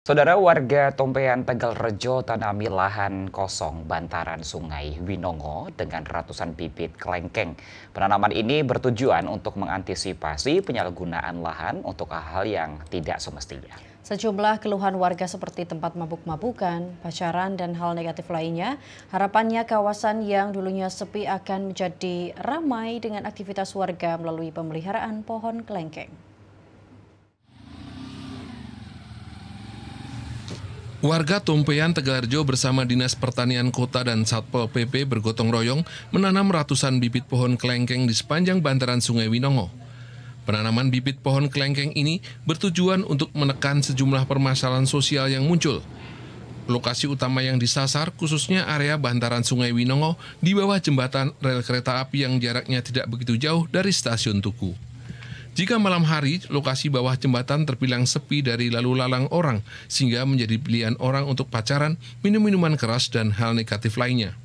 Saudara warga Tompean Tegalrejo tanami lahan kosong bantaran Sungai Winongo dengan ratusan bibit kelengkeng. Penanaman ini bertujuan untuk mengantisipasi penyalahgunaan lahan untuk hal-hal yang tidak semestinya. Sejumlah keluhan warga seperti tempat mabuk-mabukan, pacaran, dan hal negatif lainnya, harapannya kawasan yang dulunya sepi akan menjadi ramai dengan aktivitas warga melalui pemeliharaan pohon kelengkeng. Warga Tompean Tegalrejo bersama Dinas Pertanian Kota dan Satpol PP bergotong royong menanam ratusan bibit pohon kelengkeng di sepanjang bantaran Sungai Winongo. Penanaman bibit pohon kelengkeng ini bertujuan untuk menekan sejumlah permasalahan sosial yang muncul. Lokasi utama yang disasar khususnya area bantaran Sungai Winongo di bawah jembatan rel kereta api yang jaraknya tidak begitu jauh dari stasiun Tugu. Jika malam hari, lokasi bawah jembatan terbilang sepi dari lalu lalang orang, sehingga menjadi pilihan orang untuk pacaran, minum-minuman keras, dan hal negatif lainnya.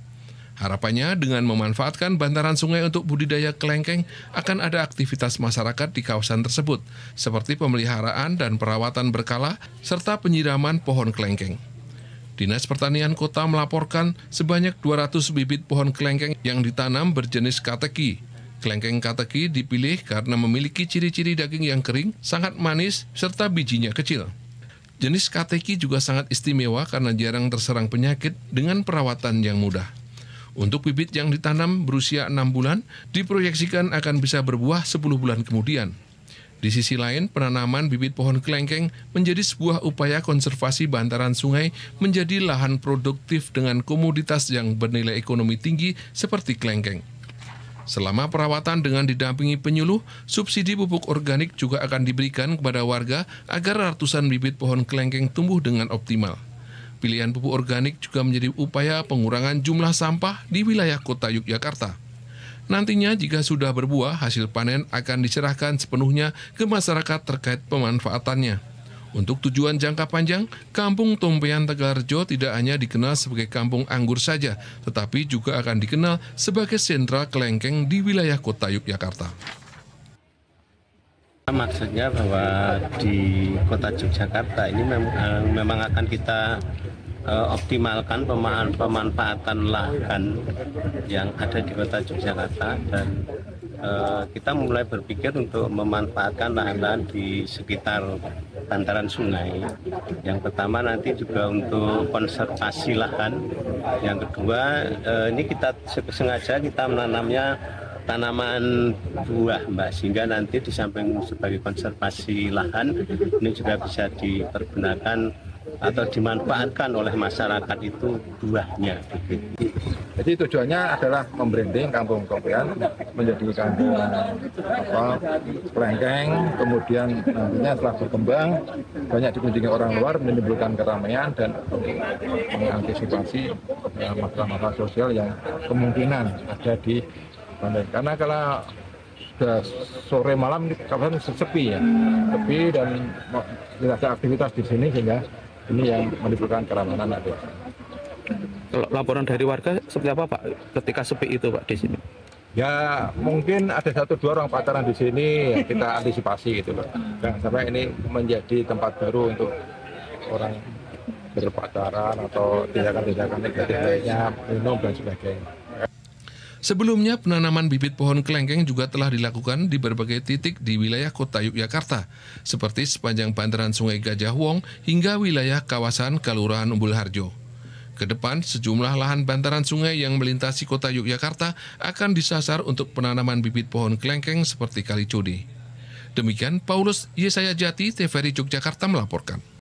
Harapannya dengan memanfaatkan bantaran sungai untuk budidaya kelengkeng, akan ada aktivitas masyarakat di kawasan tersebut, seperti pemeliharaan dan perawatan berkala, serta penyiraman pohon kelengkeng. Dinas Pertanian Kota melaporkan sebanyak 200 bibit pohon kelengkeng yang ditanam berjenis kateki. Kelengkeng kateki dipilih karena memiliki ciri-ciri daging yang kering, sangat manis, serta bijinya kecil. Jenis kateki juga sangat istimewa karena jarang terserang penyakit dengan perawatan yang mudah. Untuk bibit yang ditanam berusia 6 bulan, diproyeksikan akan bisa berbuah 10 bulan kemudian. Di sisi lain, penanaman bibit pohon kelengkeng menjadi sebuah upaya konservasi bantaran sungai menjadi lahan produktif dengan komoditas yang bernilai ekonomi tinggi seperti kelengkeng. Selama perawatan dengan didampingi penyuluh, subsidi pupuk organik juga akan diberikan kepada warga agar ratusan bibit pohon kelengkeng tumbuh dengan optimal. Pilihan pupuk organik juga menjadi upaya pengurangan jumlah sampah di wilayah kota Yogyakarta. Nantinya jika sudah berbuah, hasil panen akan diserahkan sepenuhnya ke masyarakat terkait pemanfaatannya. Untuk tujuan jangka panjang, Kampung Tompean Tegalrejo tidak hanya dikenal sebagai kampung anggur saja, tetapi juga akan dikenal sebagai sentral kelengkeng di wilayah kota Yogyakarta. Maksudnya bahwa di kota Yogyakarta ini memang akan kita optimalkan pemanfaatan lahan yang ada di kota Yogyakarta, dan kita mulai berpikir untuk memanfaatkan lahan-lahan di sekitar bantaran sungai. Yang pertama nanti juga untuk konservasi lahan. Yang kedua, ini kita sengaja kita menanamnya tanaman buah, Mbak, sehingga nanti di samping sebagai konservasi lahan, ini juga bisa dipergunakan atau dimanfaatkan oleh masyarakat itu buahnya. Jadi tujuannya adalah membranding Kampung Tompean menjadi kampung kelengkeng, kemudian nantinya setelah berkembang banyak dikunjungi orang luar, menimbulkan keramaian dan mengantisipasi masalah-masalah sosial yang kemungkinan ada di Bandung. Karena kalau sudah sore malam kawasan sepi ya, sepi dan tidak ada aktivitas di sini, sehingga ini yang menimbulkan keramanan ada. Kalau laporan dari warga seperti apa, Pak, ketika sepi itu, Pak, di sini? Ya mungkin ada 1-2 orang pacaran di sini, ya kita antisipasi gitu Pak. Jangan sampai ini menjadi tempat baru untuk orang berpacaran atau tindakan-tindakan negatif lainnya, minum dan sebagainya. Sebelumnya, penanaman bibit pohon kelengkeng juga telah dilakukan di berbagai titik di wilayah kota Yogyakarta, seperti sepanjang bantaran Sungai Gajah Wong hingga wilayah kawasan Kelurahan Umbul Harjo. Kedepan, sejumlah lahan bantaran sungai yang melintasi kota Yogyakarta akan disasar untuk penanaman bibit pohon kelengkeng seperti Kalicode. Demikian Paulus Yesaya Jati, TVRI Yogyakarta melaporkan.